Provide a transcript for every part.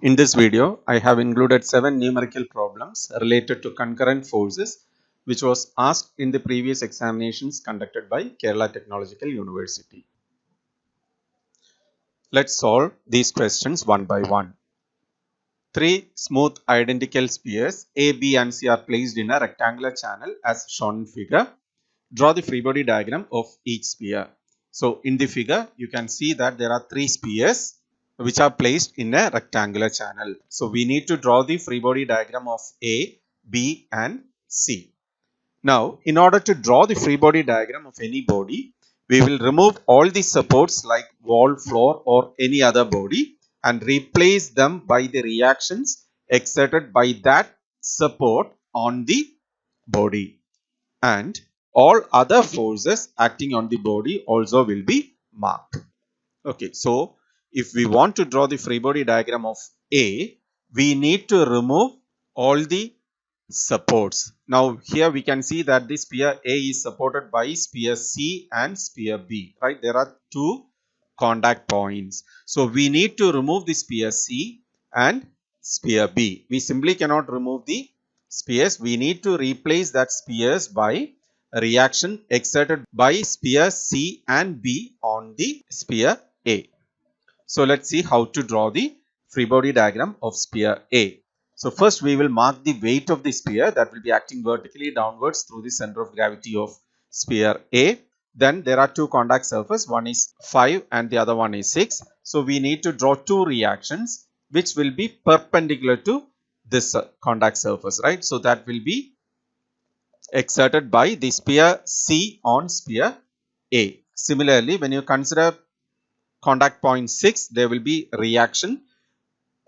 In this video, I have included 7 numerical problems related to concurrent forces which was asked in the previous examinations conducted by Kerala Technological University. Let's solve these questions one by one. 3 smooth identical spheres A, B and C are placed in a rectangular channel as shown in figure. Draw the free body diagram of each sphere. So in the figure, you can see that there are 3 spheres which are placed in a rectangular channel. So we need to draw the free body diagram of A, B and C. Now, in order to draw the free body diagram of any body, we will remove all the supports like wall, floor or any other body and replace them by the reactions exerted by that support on the body. And all other forces acting on the body also will be marked. Okay, so if we want to draw the free body diagram of A, we need to remove all the supports. Now here we can see that the sphere A is supported by sphere C and sphere B, right? There are two contact points. So we need to remove the sphere C and sphere B. We simply cannot remove the spheres. We need to replace that spheres by a reaction exerted by sphere C and B on the sphere A. So let's see how to draw the free body diagram of sphere A. So first we will mark the weight of the sphere that will be acting vertically downwards through the center of gravity of sphere A. Then there are two contact surfaces, one is 5 and the other one is 6. So we need to draw two reactions which will be perpendicular to this contact surface, right? So that will be exerted by the sphere C on sphere A. Similarly, when you consider contact point 6, there will be reaction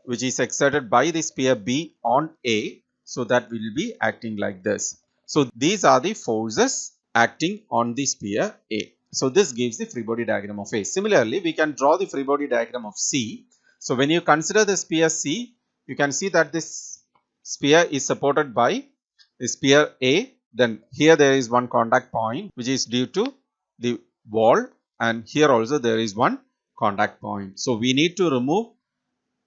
which is exerted by the sphere B on A. So that will be acting like this. So these are the forces acting on the sphere A. So this gives the free body diagram of A. Similarly, we can draw the free body diagram of C. So when you consider the sphere C, you can see that this sphere is supported by the sphere A. Then here there is one contact point which is due to the wall, and here also there is one contact point. So we need to remove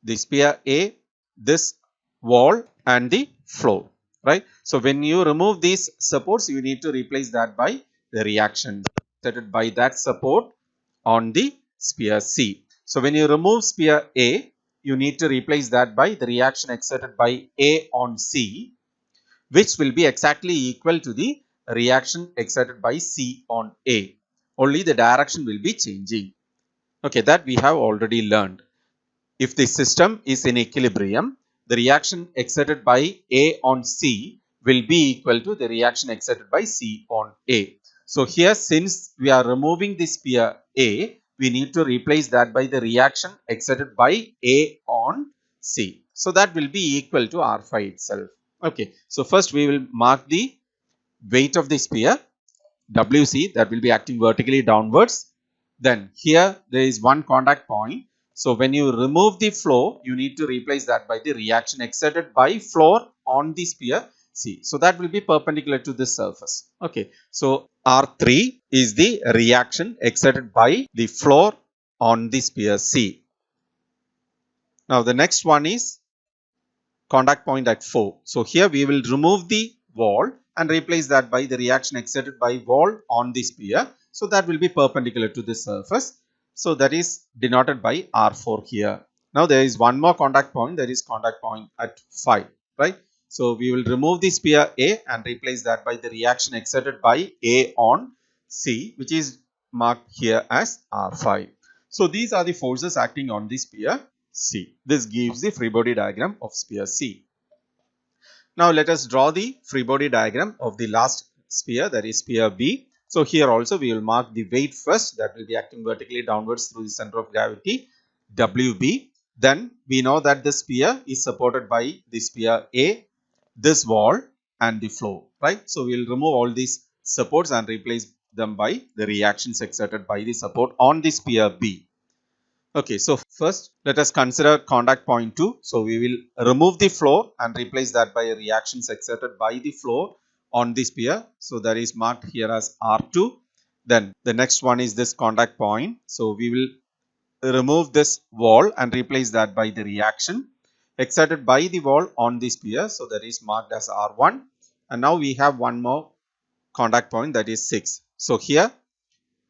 the sphere A, this wall and the floor, right? So when you remove these supports, you need to replace that by the reaction exerted by that support on the sphere C. So when you remove sphere A, you need to replace that by the reaction exerted by A on C, which will be exactly equal to the reaction exerted by C on A. Only the direction will be changing. Okay, that we have already learned. If the system is in equilibrium, the reaction exerted by A on C will be equal to the reaction exerted by C on A. So here, since we are removing the sphere A, we need to replace that by the reaction exerted by A on C. So that will be equal to R phi itself. Okay, so first we will mark the weight of the sphere WC that will be acting vertically downwards. Then here there is one contact point. So when you remove the flow, you need to replace that by the reaction exerted by floor on the sphere C. So that will be perpendicular to this surface. Okay. So R3 is the reaction exerted by the floor on the sphere C. Now the next one is contact point at 4. So here we will remove the wall and replace that by the reaction exerted by wall on the sphere. So that will be perpendicular to the surface. So that is denoted by R4 here. Now there is one more contact point, that is contact point at 5, right? So we will remove the sphere A and replace that by the reaction exerted by A on C, which is marked here as R5. So these are the forces acting on the sphere C. This gives the free body diagram of sphere C. Now let us draw the free body diagram of the last sphere, that is sphere B. So here also we will mark the weight first, that will be acting vertically downwards through the center of gravity, WB. Then we know that the sphere is supported by the sphere A, this wall and the floor, right? So we will remove all these supports and replace them by the reactions exerted by the support on the sphere B. Okay, so first let us consider contact point 2. So we will remove the floor and replace that by reactions exerted by the floor on the sphere. So that is marked here as R2. Then the next one is this contact point. So we will remove this wall and replace that by the reaction. exerted by the wall on the sphere. So that is marked as R1. And now we have one more contact point, that is 6. So here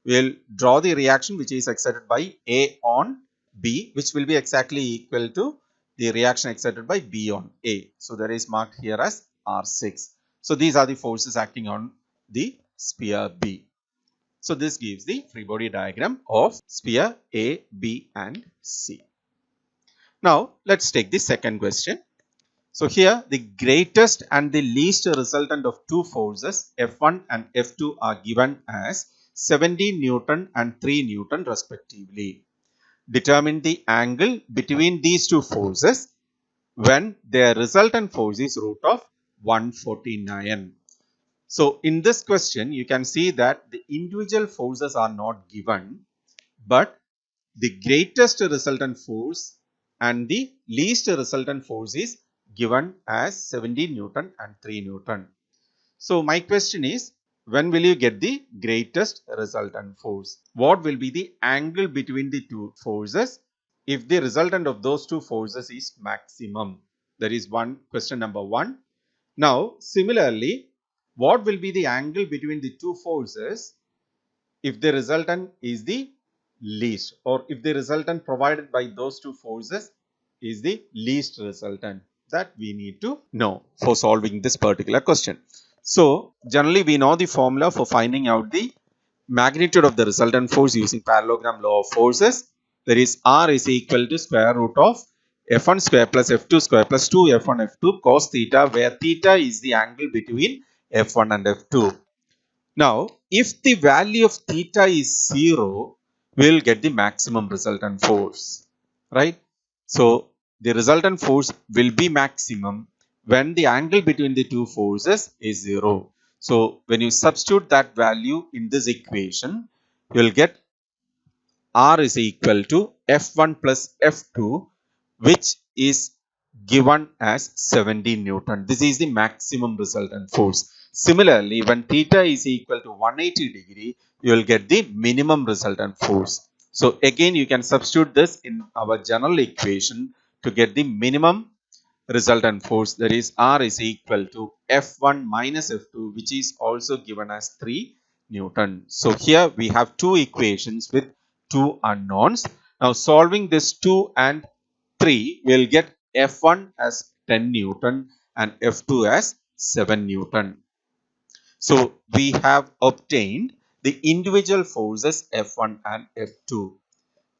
we will draw the reaction which is exerted by A on B, which will be exactly equal to the reaction exerted by B on A. So that is marked here as R6. So these are the forces acting on the sphere B. So this gives the free body diagram of sphere A, B and C. Now let's take the second question. So here the greatest and the least resultant of two forces F1 and F2 are given as 17 Newton and 3 Newton respectively. Determine the angle between these two forces when their resultant force is root of 149. So in this question you can see that the individual forces are not given, but the greatest resultant force and the least resultant force is given as 17 Newton and 3 Newton. So my question is, when will you get the greatest resultant force? What will be the angle between the two forces if the resultant of those two forces is maximum? That is question number 1. Now similarly, what will be the angle between the two forces if the resultant is the least, or if the resultant provided by those two forces is the least resultant? That we need to know for solving this particular question. So generally we know the formula for finding out the magnitude of the resultant force using parallelogram law of forces. That is R is equal to square root of F1 square plus F2 square plus 2 F1 F2 cos theta, where theta is the angle between F1 and F2. Now, if the value of theta is 0, we will get the maximum resultant force, right? So, the resultant force will be maximum when the angle between the two forces is 0. So, when you substitute that value in this equation, you will get R is equal to F1 plus F2, which is given as 17 Newton. This is the maximum resultant force. Similarly, when theta is equal to 180 degree, you will get the minimum resultant force. So again, you can substitute this in our general equation to get the minimum resultant force, that is R is equal to F1 minus F2, which is also given as 3 Newton. So here we have two equations with two unknowns. Now solving this 2 and 3, we will get F1 as 10 Newton and F2 as 7 Newton. So we have obtained the individual forces F1 and F2.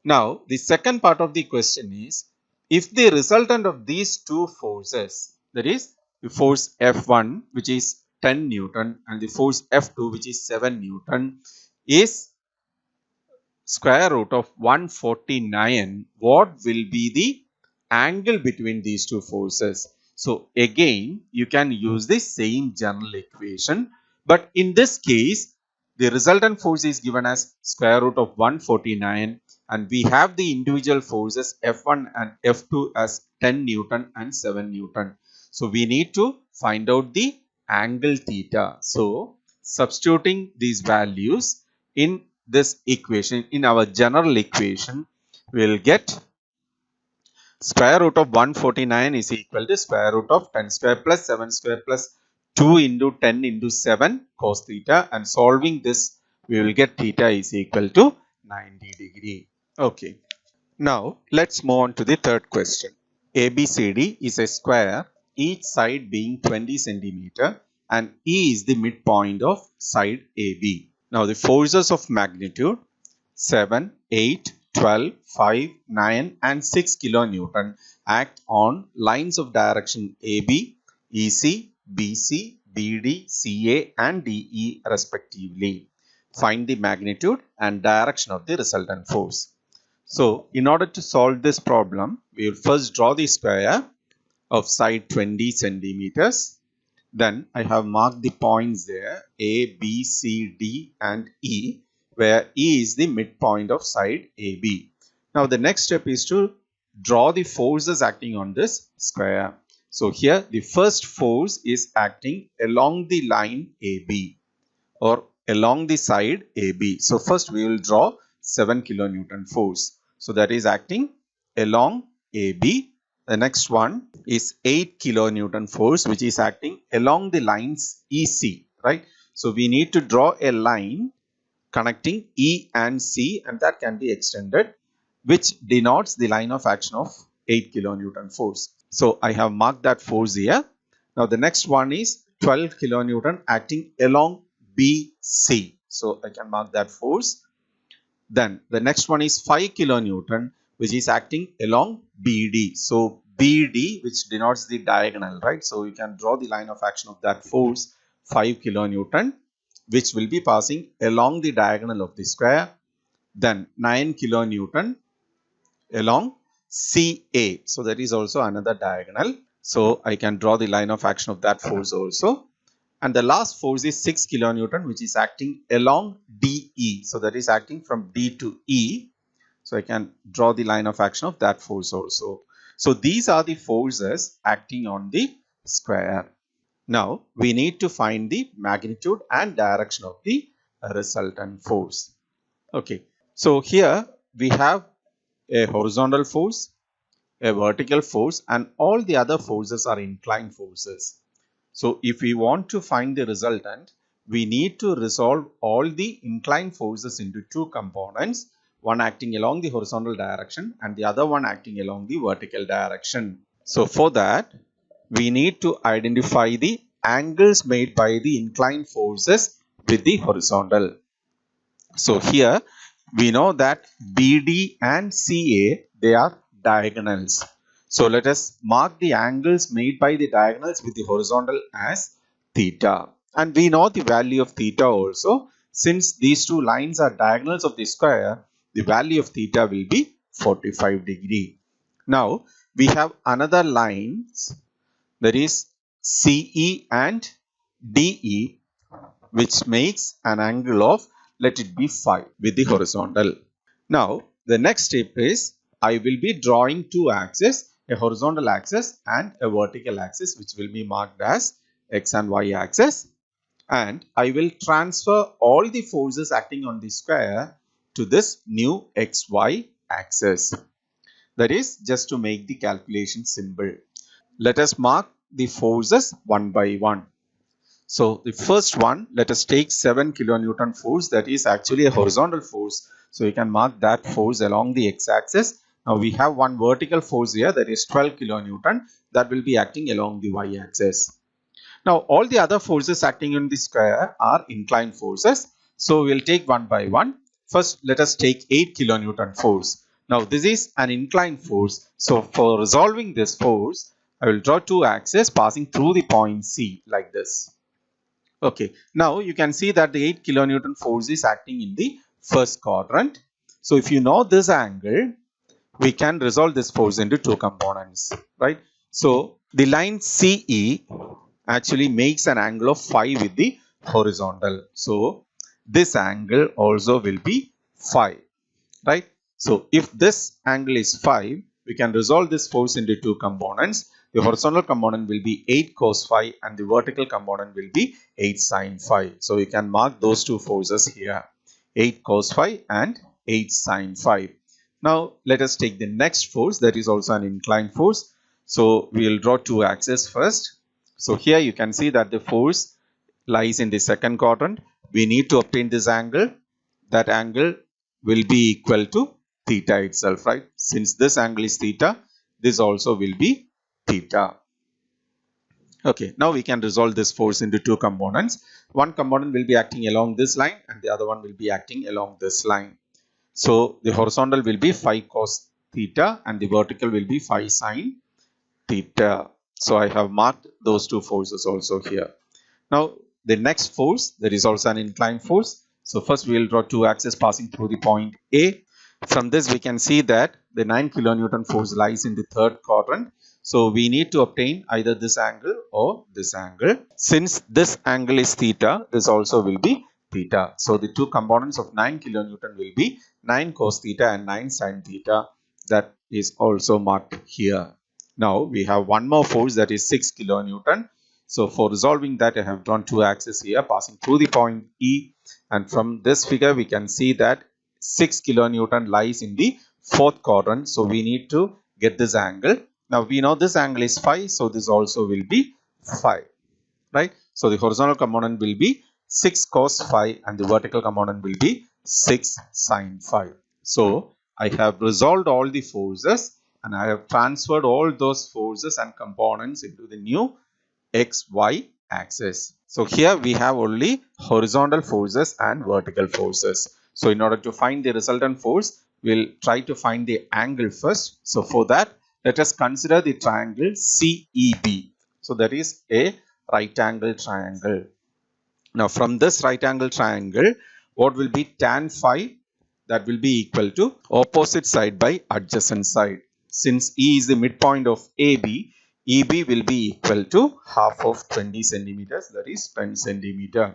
Now the second part of the question is, if the resultant of these two forces, that is the force F1 which is 10 Newton and the force F2 which is 7 Newton is square root of 149, what will be the angle between these two forces? So again, you can use the same general equation, but in this case, the resultant force is given as square root of 149 and we have the individual forces F1 and F2 as 10 Newton and 7 Newton. So we need to find out the angle theta. So substituting these values in this equation, in our general equation, we will get square root of 149 is equal to square root of 10 square plus 7 square plus 2 into 10 into 7 cos theta, and solving this we will get theta is equal to 90 degree. Okay. Now let's move on to the third question. ABCD is a square, each side being 20 centimeter and E is the midpoint of side AB. Now the forces of magnitude 7, 8, 12, 5, 9 and 6 kilonewton act on lines of direction AB, EC, BC, BD, CA and DE respectively. Find the magnitude and direction of the resultant force. So in order to solve this problem, we will first draw the square of side 20 centimeters. Then I have marked the points there A, B, C, D and E, where E is the midpoint of side AB. Now the next step is to draw the forces acting on this square. So here the first force is acting along the line AB or along the side AB. So first we will draw 7 kilonewton force. So that is acting along AB. The next one is 8 kilonewton force which is acting along the lines EC, right? So we need to draw a line connecting E and C, and that can be extended, which denotes the line of action of 8 kilonewton force. So I have marked that force here. Now the next one is 12 kilonewton acting along BC. So I can mark that force. Then the next one is 5 kilonewton which is acting along BD. So BD, which denotes the diagonal, right? So you can draw the line of action of that force 5 kilonewton which will be passing along the diagonal of the square. Then 9 kilonewton along CA. So that is also another diagonal. So I can draw the line of action of that force also. And the last force is 6 kilonewton which is acting along DE. So that is acting from D to E. So I can draw the line of action of that force also. So these are the forces acting on the square. Now we need to find the magnitude and direction of the resultant force. Okay. So here we have a horizontal force, a vertical force, and all the other forces are inclined forces. So if we want to find the resultant, we need to resolve all the inclined forces into two components, one acting along the horizontal direction and the other one acting along the vertical direction. So for that, we need to identify the angles made by the inclined forces with the horizontal. So here we know that BD and CA, they are diagonals. So let us mark the angles made by the diagonals with the horizontal as theta. And we know the value of theta also. Since these two lines are diagonals of the square, the value of theta will be 45 degree. Now we have another lines, that is CE and DE, which makes an angle of, let it be 5 with the horizontal. Now the next step is I will be drawing two axes, a horizontal axis and a vertical axis, which will be marked as X and Y axis, and I will transfer all the forces acting on the square to this new XY axis. That is just to make the calculation simple. Let us mark the forces one by one. So the first one, let us take 7 kilonewton force, that is actually a horizontal force. So you can mark that force along the x-axis. Now we have one vertical force here, that is 12 kilonewton, that will be acting along the y-axis. Now all the other forces acting on the square are inclined forces. So we will take one by one. First let us take 8 kilonewton force. Now this is an inclined force. So for resolving this force, I will draw two axes passing through the point C like this. Okay, now you can see that the 8 kilonewton force is acting in the first quadrant. So if you know this angle, we can resolve this force into two components, right? So the line CE actually makes an angle of 5 with the horizontal. So this angle also will be 5, right? So if this angle is 5, we can resolve this force into two components. The horizontal component will be 8 cos phi and the vertical component will be 8 sin phi. So you can mark those two forces here, 8 cos phi and 8 sin phi. Now let us take the next force, that is also an inclined force. So we will draw two axes first. So here you can see that the force lies in the second quadrant. We need to obtain this angle. That angle will be equal to theta itself, right? Since this angle is theta, this also will be theta. Okay, now we can resolve this force into two components. One component will be acting along this line and the other one will be acting along this line. So the horizontal will be 5 cos theta and the vertical will be 5 sin theta. So I have marked those two forces also here. Now the next force, that is also an inclined force. So first we will draw two axes passing through the point A. From this we can see that the 9 kilonewton force lies in the third quadrant. So we need to obtain either this angle or this angle. Since this angle is theta, this also will be theta. So the two components of 9 kilonewton will be 9 cos theta and 9 sin theta. That is also marked here. Now we have one more force, that is 6 kilonewton. So for resolving that, I have drawn two axes here passing through the point E, and from this figure we can see that 6 kilonewton lies in the fourth quadrant. So we need to get this angle. Now we know this angle is phi, so this also will be phi, right? So the horizontal component will be 6 cos phi and the vertical component will be 6 sin phi. So I have resolved all the forces and I have transferred all those forces and components into the new XY axis. So here we have only horizontal forces and vertical forces. So in order to find the resultant force, we'll try to find the angle first. So for that, let us consider the triangle CEB. So that is a right angle triangle. Now from this right angle triangle, what will be tan phi? That will be equal to opposite side by adjacent side. Since E is the midpoint of AB, EB will be equal to half of 20 centimeters, that is 10 centimeter.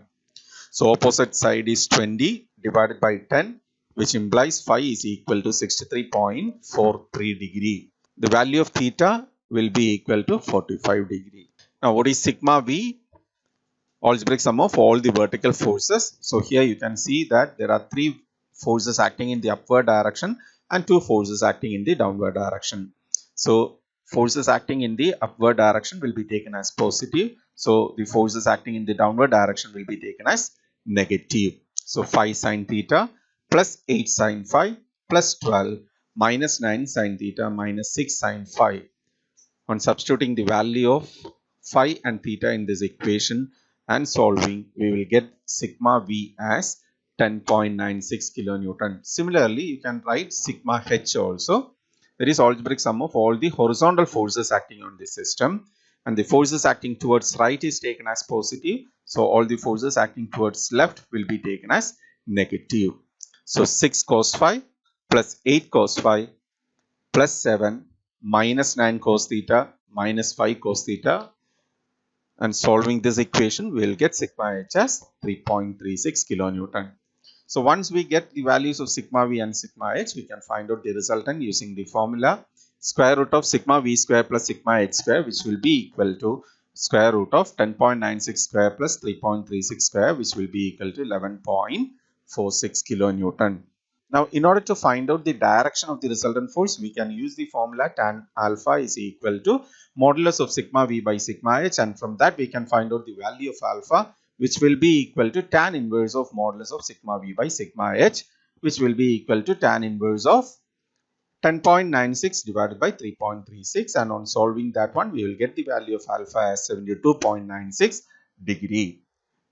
So opposite side is 20 divided by 10, which implies phi is equal to 63.43 degree. The value of theta will be equal to 45 degree. Now what is sigma V? Algebraic sum of all the vertical forces. So here you can see that there are 3 forces acting in the upward direction and 2 forces acting in the downward direction. So forces acting in the upward direction will be taken as positive. So the forces acting in the downward direction will be taken as negative. So 5 sin theta plus 8 sin phi plus 12 minus 9 sin theta minus 6 sin phi. On substituting the value of phi and theta in this equation and solving, we will get sigma V as 10.96 kilonewton. Similarly, you can write sigma H also. There is algebraic sum of all the horizontal forces acting on the system, and the forces acting towards right is taken as positive. So all the forces acting towards left will be taken as negative. So 6 cos phi plus 8 cos phi plus 7 minus 9 cos theta minus 5 cos theta, and solving this equation we will get sigma h as 3.36 kilonewton. So once we get the values of sigma v and sigma h, we can find out the resultant using the formula square root of sigma v square plus sigma h square, which will be equal to square root of 10.96 square plus 3.36 square, which will be equal to 11.46 kilonewton. Now, in order to find out the direction of the resultant force, we can use the formula tan alpha is equal to modulus of sigma v by sigma h, and from that we can find out the value of alpha, which will be equal to tan inverse of modulus of sigma v by sigma h, which will be equal to tan inverse of 10.96 divided by 3.36, and on solving that one, we will get the value of alpha as 72.96 degree.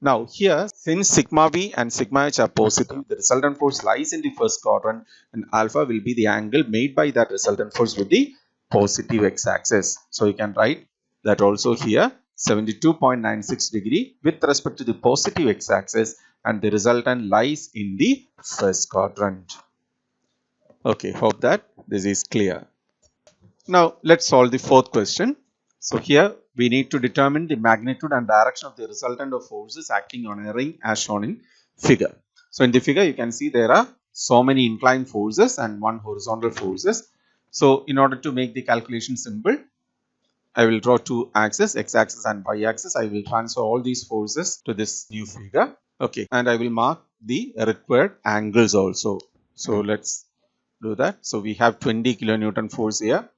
Now here, since sigma v and sigma h are positive, the resultant force lies in the first quadrant, and alpha will be the angle made by that resultant force with the positive x-axis. So you can write that also here, 72.96 degree with respect to the positive x-axis, and the resultant lies in the first quadrant. Okay, hope that this is clear. Now let's solve the fourth question. So here we need to determine the magnitude and direction of the resultant of forces acting on a ring as shown in figure. So in the figure you can see there are so many inclined forces and 1 horizontal forces. So in order to make the calculation simple, I will draw 2 axes, x-axis and y-axis. I will transfer all these forces to this new figure. Okay, and I will mark the required angles also. So let's do that. So we have 20 kilonewton force here,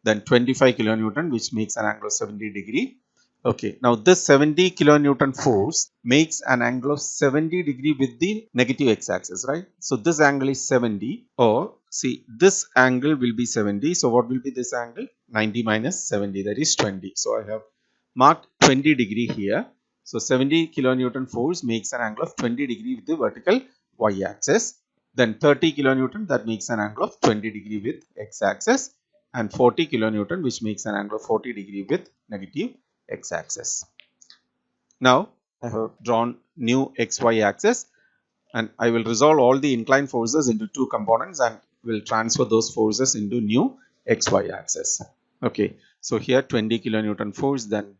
then 25 kilonewton, which makes an angle of 70 degree. Okay, now this 70 kilonewton force makes an angle of 70 degree with the negative x-axis, right? So this angle is 70, or see this angle will be 70. So what will be this angle? 90 minus 70, that is 20. So I have marked 20 degree here. So 70 kilonewton force makes an angle of 20 degree with the vertical y-axis. Then 30 kilonewton, that makes an angle of 20 degree with x-axis, and 40 kilonewton, which makes an angle of 40 degree with negative x-axis. Now I have drawn new xy axis, and I will resolve all the inclined forces into 2 components and will transfer those forces into new xy axis. Okay, so here 20 kilonewton force, then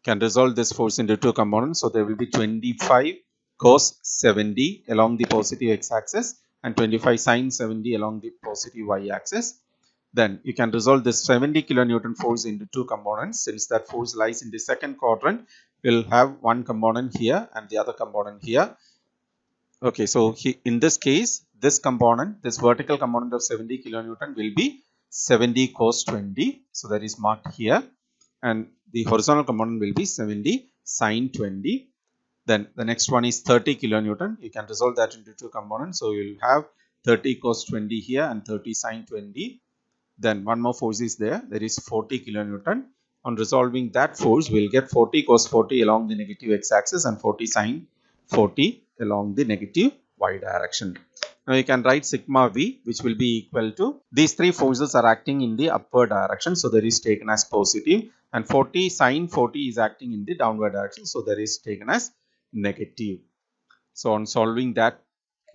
can resolve this force into 2 components. So there will be 25 cos 70 along the positive x-axis and 25 sin 70 along the positive y-axis. Then you can resolve this 70 kilonewton force into 2 components. Since that force lies in the second quadrant, we'll have one component here and the other component here. Okay, so in this case, this component, this vertical component of 70 kilonewton will be 70 cos 20. So that is marked here. And the horizontal component will be 70 sin 20. Then the next one is 30 kilonewton. You can resolve that into two components. So you will have 30 cos 20 here and 30 sin 20. Then one more force is there. That is 40 kilonewton. On resolving that force, we will get 40 cos 40 along the negative x-axis and 40 sin 40 along the negative y direction. Now you can write sigma v, which will be equal to, these three forces are acting in the upward direction, so that is taken as positive, and 40 sin 40 is acting in the downward direction, so that is taken as negative. So on solving that,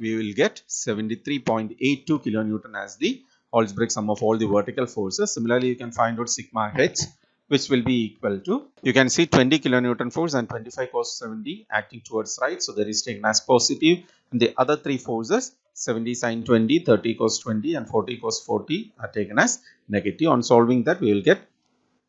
we will get 73.82 kilonewton as the algebraic sum of all the vertical forces. Similarly, you can find out sigma h, which will be equal to, you can see 20 kilonewton force and 25 cos 70 acting towards right, so that is taken as positive, and the other three forces 70 sin 20, 30 cos 20 and 40 cos 40 are taken as negative. On solving that, we will get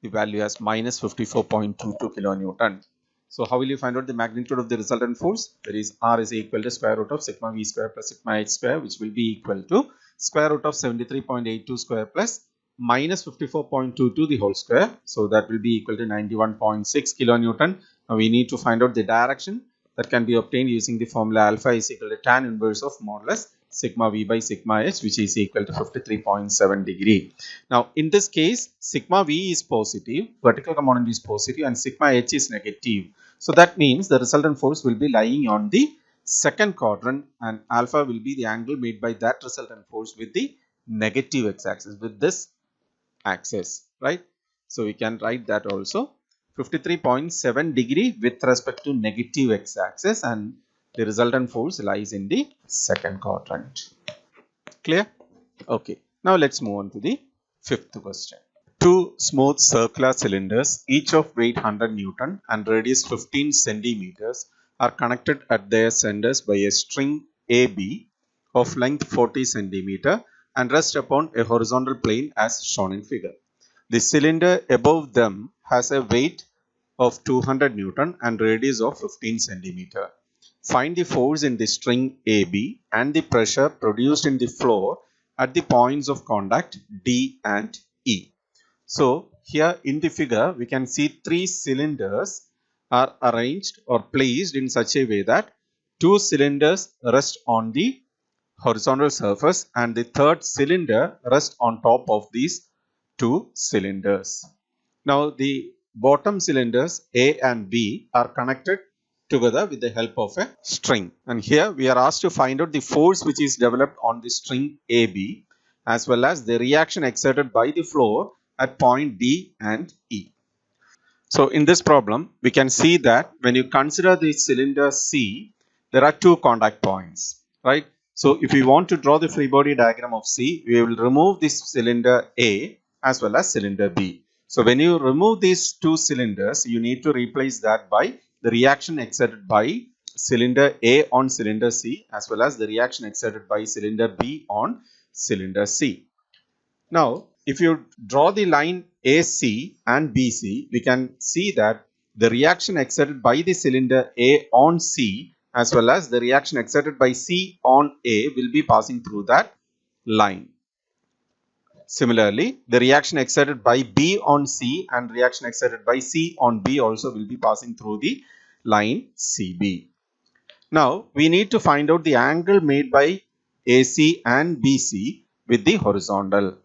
the value as minus 54.22 kilonewton. So how will you find out the magnitude of the resultant force? That is, R is equal to square root of sigma v square plus sigma h square, which will be equal to square root of 73.82 square plus minus 54.22 the whole square. So that will be equal to 91.6 kilonewton. Now we need to find out the direction. That can be obtained using the formula alpha is equal to tan inverse of modulus sigma v by sigma h, which is equal to 53.7 degree. Now in this case, sigma v is positive, vertical component is positive, and sigma h is negative. So that means the resultant force will be lying on the second quadrant, and alpha will be the angle made by that resultant force with the negative x-axis, with this axis, right? So we can write that also, 53.7 degree with respect to negative x-axis, and the resultant force lies in the second quadrant. Clear? Okay. Now let's move on to the fifth question. Two smooth circular cylinders, each of weight 100 Newton and radius 15 centimeters, are connected at their centers by a string AB of length 40 centimeter and rest upon a horizontal plane as shown in figure. The cylinder above them has a weight of 200 Newton and radius of 15 centimeter. Find the force in the string AB and the pressure produced in the floor at the points of contact D and E. So here in the figure, we can see three cylinders are arranged or placed in such a way that two cylinders rest on the horizontal surface and the third cylinder rests on top of these two cylinders. Now the bottom cylinders A and B are connected together with the help of a string, and here we are asked to find out the force which is developed on the string AB as well as the reaction exerted by the floor at point D and E. So in this problem, we can see that when you consider the cylinder C, there are two contact points, right? So if we want to draw the free body diagram of C, we will remove this cylinder A as well as cylinder B. So when you remove these two cylinders, you need to replace that by the reaction exerted by cylinder A on cylinder C as well as the reaction exerted by cylinder B on cylinder C. Now, if you draw the line AC and BC, we can see that the reaction exerted by the cylinder A on C as well as the reaction exerted by C on A will be passing through that line. Similarly, the reaction exerted by B on C and reaction exerted by C on B also will be passing through the line CB. Now, we need to find out the angle made by AC and BC with the horizontal.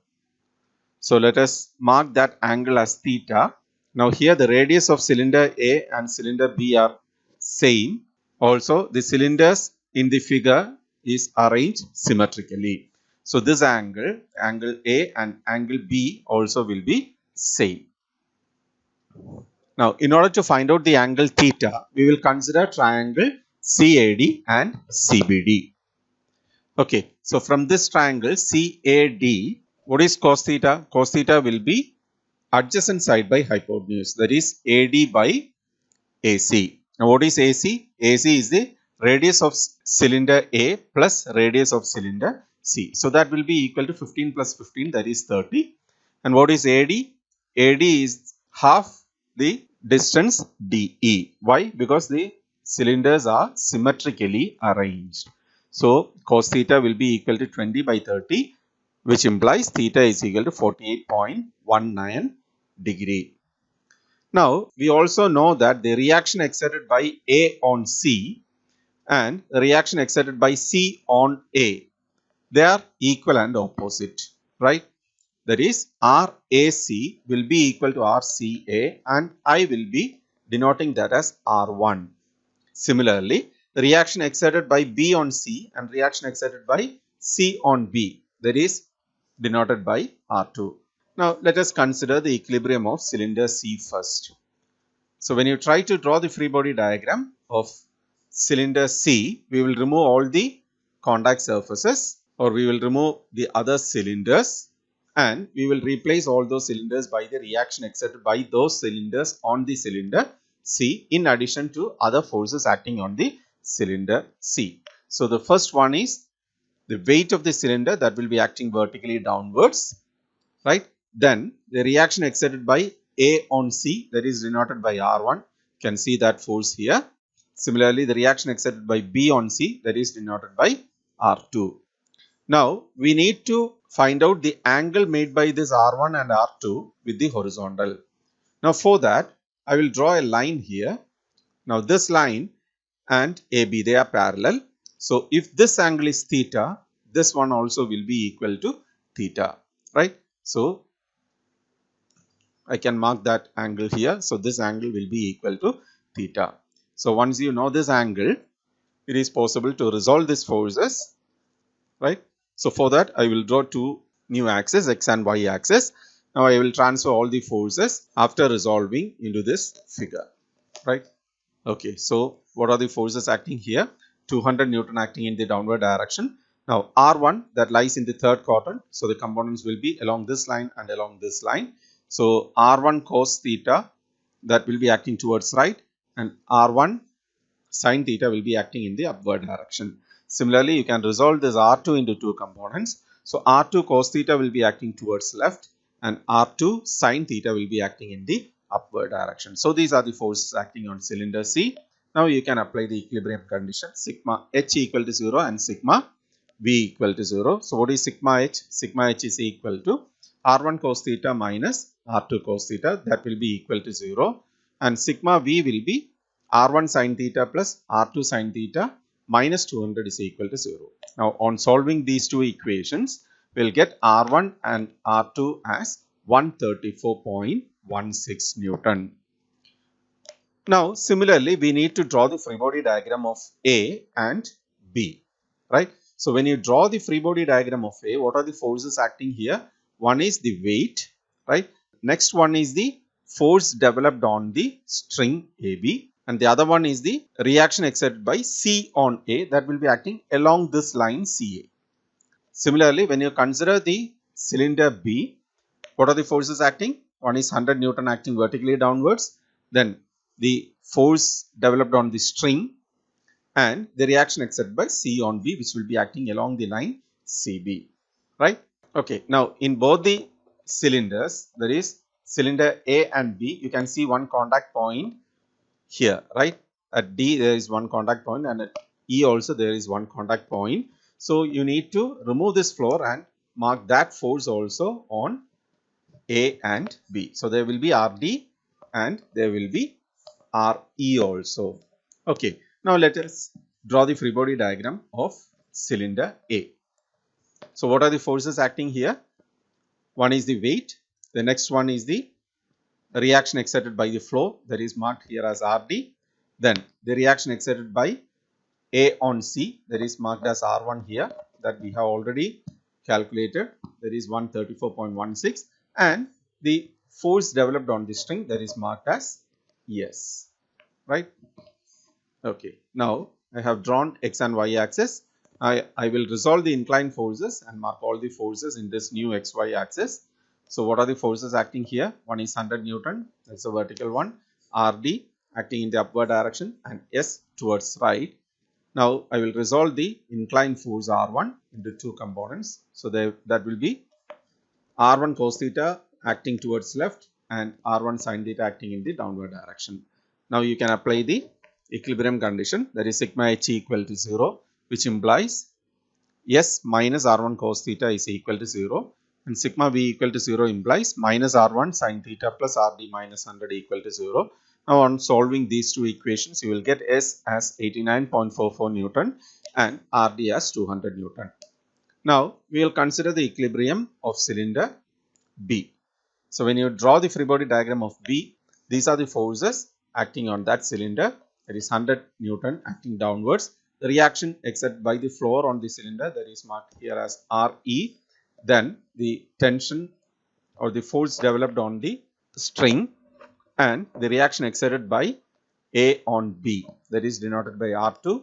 So let us mark that angle as theta. Now here the radius of cylinder A and cylinder B are same. Also the cylinders in the figure is arranged symmetrically. So this angle, angle A and angle B also will be same. Now in order to find out the angle theta, we will consider triangle CAD and CBD. Okay, so from this triangle CAD, what is cos theta? Cos theta will be adjacent side by hypotenuse, that is AD by AC. Now what is AC? AC is the radius of cylinder A plus radius of cylinder C. So that will be equal to 15 plus 15, that is 30. And what is AD? AD is half the distance DE. Why? Because the cylinders are symmetrically arranged. So cos theta will be equal to 20 by 30. which implies theta is equal to 48.19 degree. Now, we also know that the reaction exerted by A on C and the reaction exerted by C on A, they are equal and opposite, right? That is, RAC will be equal to RCA and I will be denoting that as R1. Similarly, the reaction exerted by B on C and reaction exerted by C on B, that is denoted by R2. Now, let us consider the equilibrium of cylinder C first. So, when you try to draw the free body diagram of cylinder C, we will remove all the contact surfaces, or we will remove the other cylinders, and we will replace all those cylinders by the reaction exerted by those cylinders on the cylinder C, in addition to other forces acting on the cylinder C. So, the first one is the weight of the cylinder that will be acting vertically downwards, right? Then the reaction exerted by A on C, that is denoted by R1, you can see that force here. Similarly, the reaction exerted by B on C, that is denoted by R2. Now, we need to find out the angle made by this R1 and R2 with the horizontal. Now, for that, I will draw a line here. Now, this line and AB, they are parallel. So, if this angle is theta, this one also will be equal to theta, right? So, I can mark that angle here. So, this angle will be equal to theta. So, once you know this angle, it is possible to resolve these forces, right? So, for that, I will draw two new axes, x and y axis. Now, I will transfer all the forces after resolving into this figure, right? Okay, so what are the forces acting here? 200 Newton acting in the downward direction. Now, R1 that lies in the third quadrant. So, the components will be along this line and along this line. So, R1 cos theta that will be acting towards right, and R1 sin theta will be acting in the upward direction. Similarly, you can resolve this R2 into two components. So, R2 cos theta will be acting towards left and R2 sin theta will be acting in the upward direction. So, these are the forces acting on cylinder C. Now, you can apply the equilibrium condition, sigma H equal to 0 and sigma V equal to 0. So, what is sigma H? Sigma H is equal to R1 cos theta minus R2 cos theta, that will be equal to 0, and sigma V will be R1 sin theta plus R2 sin theta minus 200 is equal to 0. Now, on solving these two equations, we will get R1 and R2 as 134.16 Newton. Now, similarly, we need to draw the free body diagram of A and B, right? So, when you draw the free body diagram of A, what are the forces acting here? One is the weight, right? Next one is the force developed on the string AB, and the other one is the reaction exerted by C on A that will be acting along this line CA. Similarly, when you consider the cylinder B, what are the forces acting? One is 100 Newton acting vertically downwards, then the force developed on the string and the reaction exerted by C on B, which will be acting along the line CB, right? Okay, now in both the cylinders, that is cylinder A and B, you can see one contact point here, right? At D there is one contact point and at E also there is one contact point. So, you need to remove this floor and mark that force also on A and B. So, there will be RD and there will be RE also. Okay, now let us draw the free body diagram of cylinder A. So, what are the forces acting here? One is the weight, the next one is the reaction exerted by the flow, that is marked here as RD. Then the reaction exerted by A on C, that is marked as R1 here, that we have already calculated, that is 134.16, and the force developed on the string, that is marked as ES, right? Okay, now I have drawn X and Y axis. I will resolve the inclined forces and mark all the forces in this new XY axis. So, what are the forces acting here? One is 100 Newton, that's a vertical one, RD acting in the upward direction and S towards right. Now, I will resolve the inclined force R1 into two components. So, that will be R1 cos theta acting towards left and R1 sin theta acting in the downward direction. Now, you can apply the equilibrium condition, that is sigma H equal to 0, which implies S minus R1 cos theta is equal to 0 and sigma V equal to 0 implies minus R1 sin theta plus RD minus 100 equal to 0. Now on solving these two equations, you will get S as 89.44 Newton and RD as 200 Newton. Now we will consider the equilibrium of cylinder B. So when you draw the free body diagram of B, these are the forces acting on that cylinder, that is 100 Newton acting downwards. The reaction exerted by the floor on the cylinder, that is marked here as RE. Then the tension or the force developed on the string and the reaction exerted by A on B, that is denoted by R2,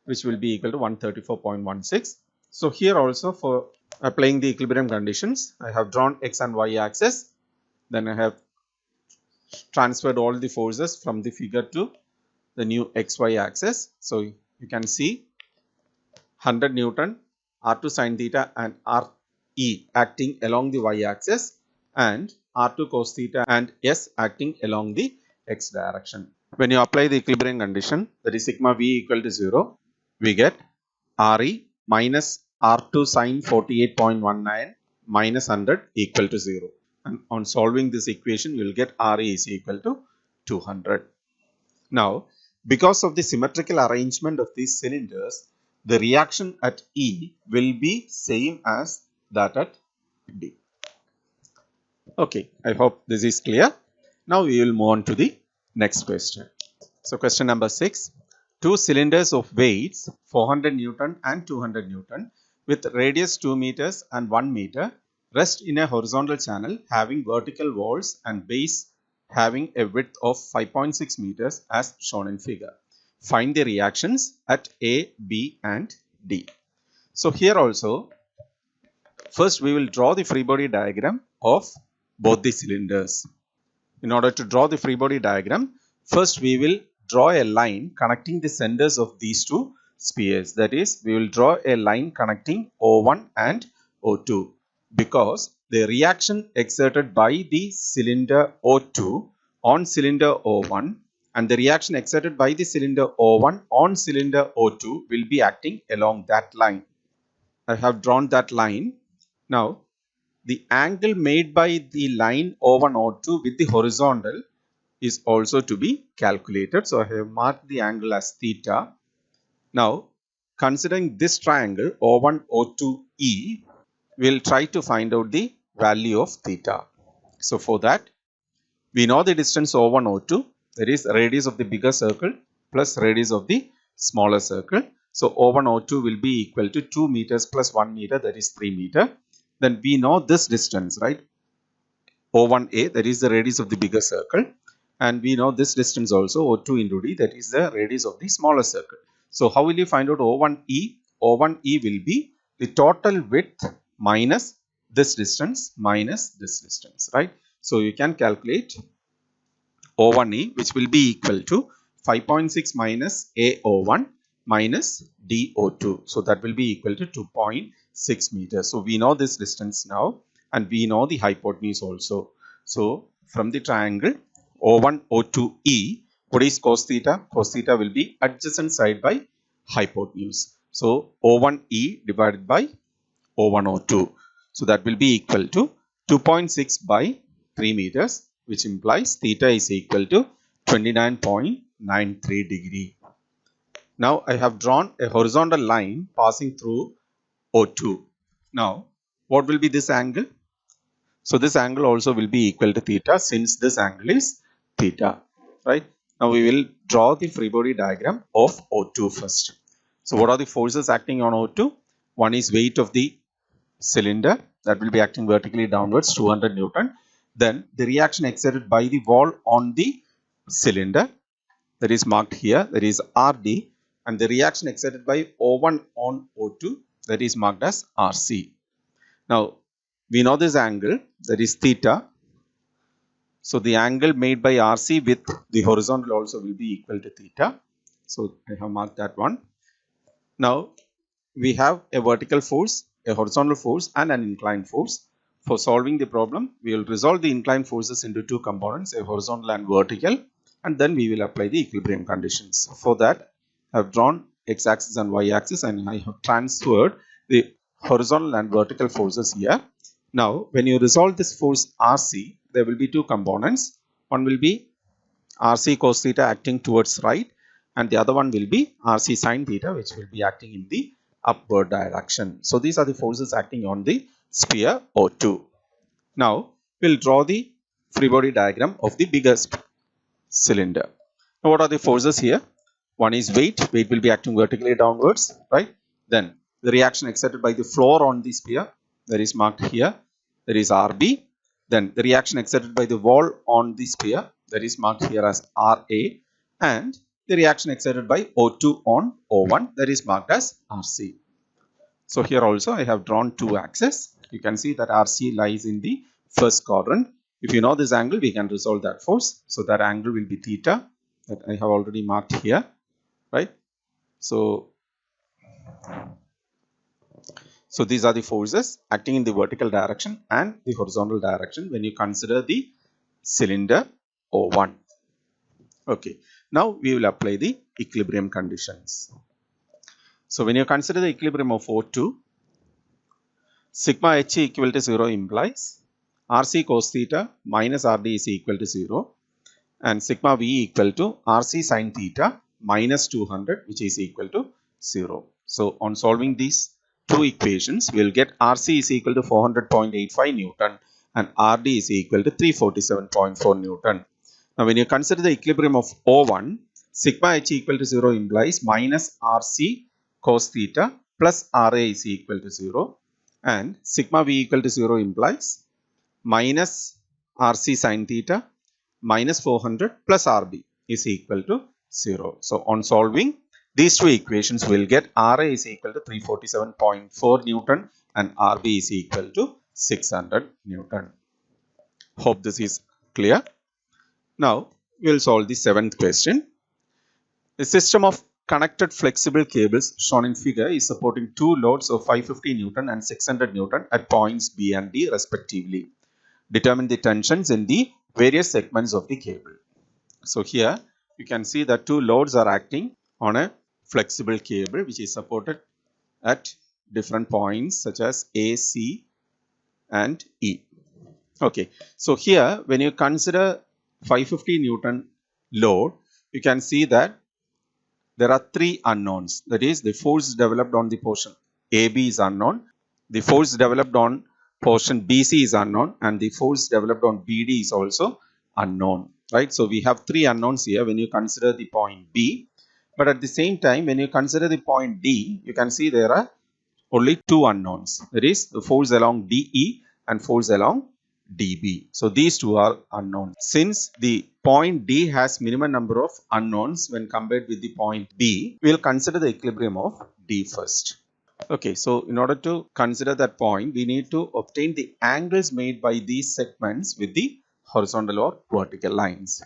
which will be equal to 134.16. So here also for applying the equilibrium conditions, I have drawn X and Y axis. Then I have transferred all the forces from the figure to the new XY axis. So you can see 100 Newton, R2 sin theta and RE acting along the Y axis and R2 cos theta and S acting along the X direction. When you apply the equilibrium condition, that is sigma V equal to 0, we get RE minus R2 sin 48.19 minus 100 equal to 0. And on solving this equation, you will get RE is equal to 200. Now, because of the symmetrical arrangement of these cylinders, the reaction at E will be same as that at B. Okay, I hope this is clear. Now we will move on to the next question. So question number 6. Two cylinders of weights 400 Newton and 200 Newton with radius 2 meters and 1 meter rest in a horizontal channel having vertical walls and base having a width of 5.6 meters as shown in figure. Find the reactions at A, B and D. So here also, first we will draw the free body diagram of both the cylinders. In order to draw the free body diagram, first we will draw a line connecting the centers of these two spheres. That is, we will draw a line connecting O1 and O2 because the reaction exerted by the cylinder O2 on cylinder O1 and the reaction exerted by the cylinder O1 on cylinder O2 will be acting along that line. I have drawn that line. Now, the angle made by the line O1 O2 with the horizontal is also to be calculated. So I have marked the angle as theta. Now, considering this triangle O1 O2E, we will try to find out the value of theta. So for that, we know the distance O1 O2, that is radius of the bigger circle plus radius of the smaller circle. So O1 O2 will be equal to 2 meters plus 1 meter, that is 3 meter. Then we know this distance, right? O1A, that is the radius of the bigger circle. And we know this distance also, O2 into D, that is the radius of the smaller circle. So how will you find out O1E? O1E will be the total width minus this distance, right? So you can calculate O1E, which will be equal to 5.6 minus AO1 minus DO2. So that will be equal to 2.6 meters. So we know this distance now and we know the hypotenuse also. So from the triangle O1 O2E, what is cos theta? Cos theta will be adjacent side by hypotenuse. So O1E divided by O1 O2. So that will be equal to 2.6 by 3 meters, which implies theta is equal to 29.93 degree. Now I have drawn a horizontal line passing through O2. Now what will be this angle? So this angle also will be equal to theta since this angle is theta, right? Now we will draw the free body diagram of O2 first. So what are the forces acting on O2? One is weight of the cylinder that will be acting vertically downwards, 200 Newton. Then the reaction exerted by the wall on the cylinder, that is marked here, that is RD, and the reaction exerted by O1 on O2, that is marked as RC. Now we know this angle, that is theta. So the angle made by RC with the horizontal also will be equal to theta. So I have marked that one. Now we have a vertical force, a horizontal force and an inclined force. For solving the problem, we will resolve the inclined forces into two components, a horizontal and vertical, and then we will apply the equilibrium conditions. For that, I have drawn x-axis and y-axis and I have transferred the horizontal and vertical forces here. Now, when you resolve this force RC, there will be two components. One will be RC cos theta acting towards right, and the other one will be RC sin theta, which will be acting in the upward direction. So these are the forces acting on the sphere O2. Now we'll draw the free body diagram of the biggest cylinder. Now what are the forces here? One is weight. Weight will be acting vertically downwards, right? Then the reaction exerted by the floor on the sphere, that is marked here, that is RB. Then the reaction exerted by the wall on the sphere, that is marked here as RA. And the reaction exerted by O2 on O1, that is marked as RC. So here also I have drawn two axes. You can see that RC lies in the first quadrant. If you know this angle, we can resolve that force. So that angle will be theta, that I have already marked here, right? So these are the forces acting in the vertical direction and the horizontal direction when you consider the cylinder O1. Okay, now we will apply the equilibrium conditions. So when you consider the equilibrium of O2, sigma H equal to 0 implies RC cos theta minus RD is equal to 0, and sigma V equal to RC sin theta minus 200, which is equal to 0. So on solving these two equations, we will get RC is equal to 400.85 Newton and RD is equal to 347.4 Newton. Now when you consider the equilibrium of O1, sigma H equal to 0 implies minus RC cos theta plus RA is equal to 0, and sigma V equal to 0 implies minus RC sin theta minus 400 plus RB is equal to 0. So on solving these two equations, we will get RA is equal to 347.4 Newton and RB is equal to 600 Newton. Hope this is clear. Now we will solve the seventh question. A system of connected flexible cables shown in figure is supporting two loads of 550 Newton and 600 Newton at points B and D respectively. Determine the tensions in the various segments of the cable. So here you can see that two loads are acting on a flexible cable which is supported at different points such as A, C and E. Okay, so here when you consider 550 Newton load, you can see that there are three unknowns. That is, the force developed on the portion AB is unknown, the force developed on portion BC is unknown, and the force developed on BD is also unknown, right? So we have three unknowns here when you consider the point B. But at the same time, when you consider the point D, you can see there are only two unknowns. That is, the force along DE and force along DB. So these two are unknown. Since the point D has minimum number of unknowns when compared with the point B, we will consider the equilibrium of D first. Okay, so in order to consider that point, we need to obtain the angles made by these segments with the horizontal or vertical lines.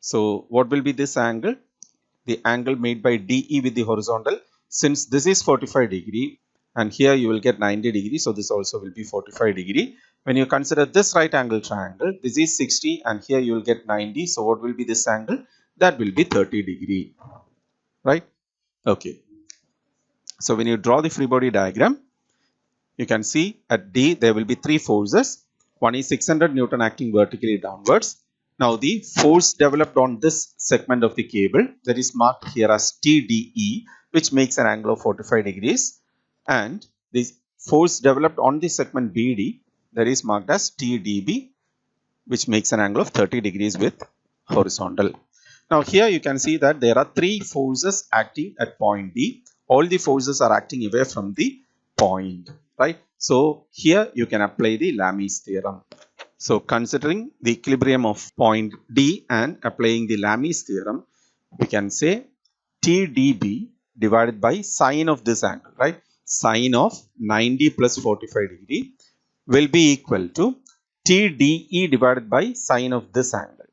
So what will be this angle? The angle made by DE with the horizontal. Since this is 45 degree and here you will get 90 degree, so this also will be 45 degree. When you consider this right angle triangle, this is 60 and here you will get 90. So what will be this angle? That will be 30 degree, right? Okay. So when you draw the free body diagram, you can see at D there will be three forces. One is 600 Newton acting vertically downwards. Now the force developed on this segment of the cable, that is marked here as TDE, which makes an angle of 45 degrees, and the force developed on the segment BD, that is marked as TDB, which makes an angle of 30 degrees with horizontal. Now here you can see that there are three forces acting at point D. All the forces are acting away from the point, right? So here you can apply the Lami's theorem. So considering the equilibrium of point D and applying the Lami's theorem, we can say TDB divided by sine of this angle, right? Sine of 90 plus 45 degree will be equal to TDE divided by sine of this angle.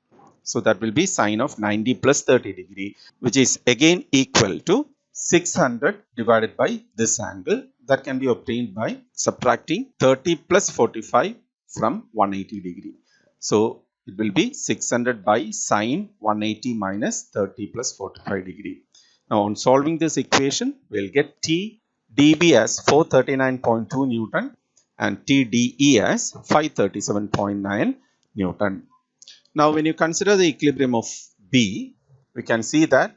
So that will be sine of 90 plus 30 degree, which is again equal to 600 divided by this angle. That can be obtained by subtracting 30 plus 45 from 180 degree. So it will be 600 by sine 180 minus 30 plus 45 degree. Now on solving this equation, we will get TDE dB as 439.2 Newton and TDE as 537.9 Newton. Now when you consider the equilibrium of B, we can see that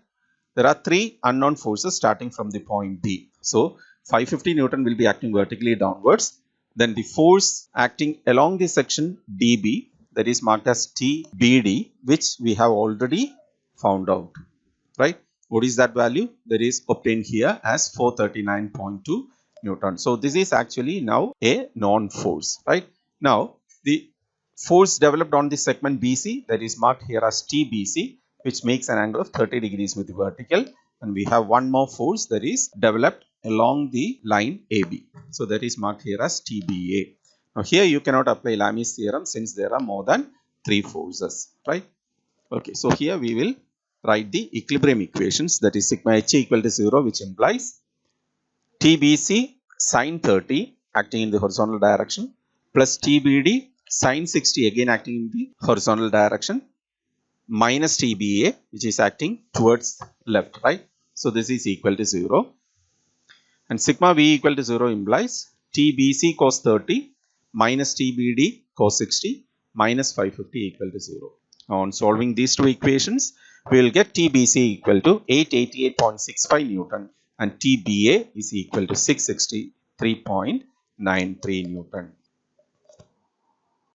there are three unknown forces starting from the point B. So 550 Newton will be acting vertically downwards. Then the force acting along the section DB, that is marked as TBD, which we have already found out, right? What is that value? That is obtained here as 439.2 Newton. So this is actually now a non-force, right? Now the force developed on the segment BC, that is marked here as TBC, which makes an angle of 30 degrees with the vertical, and we have one more force that is developed along the line AB. So that is marked here as TBA. Now here you cannot apply Lami's theorem since there are more than 3 forces, right? Okay, so here we will write the equilibrium equations, that is sigma h equal to 0, which implies TBC sine 30 acting in the horizontal direction plus TBD sine 60 again acting in the horizontal direction minus TBA which is acting towards left, right? So this is equal to 0. And sigma V equal to 0 implies TBC cos 30 minus TBD cos 60 minus 550 equal to 0. Now on solving these two equations, we will get TBC equal to 888.65 Newton and TBA is equal to 663.93 Newton.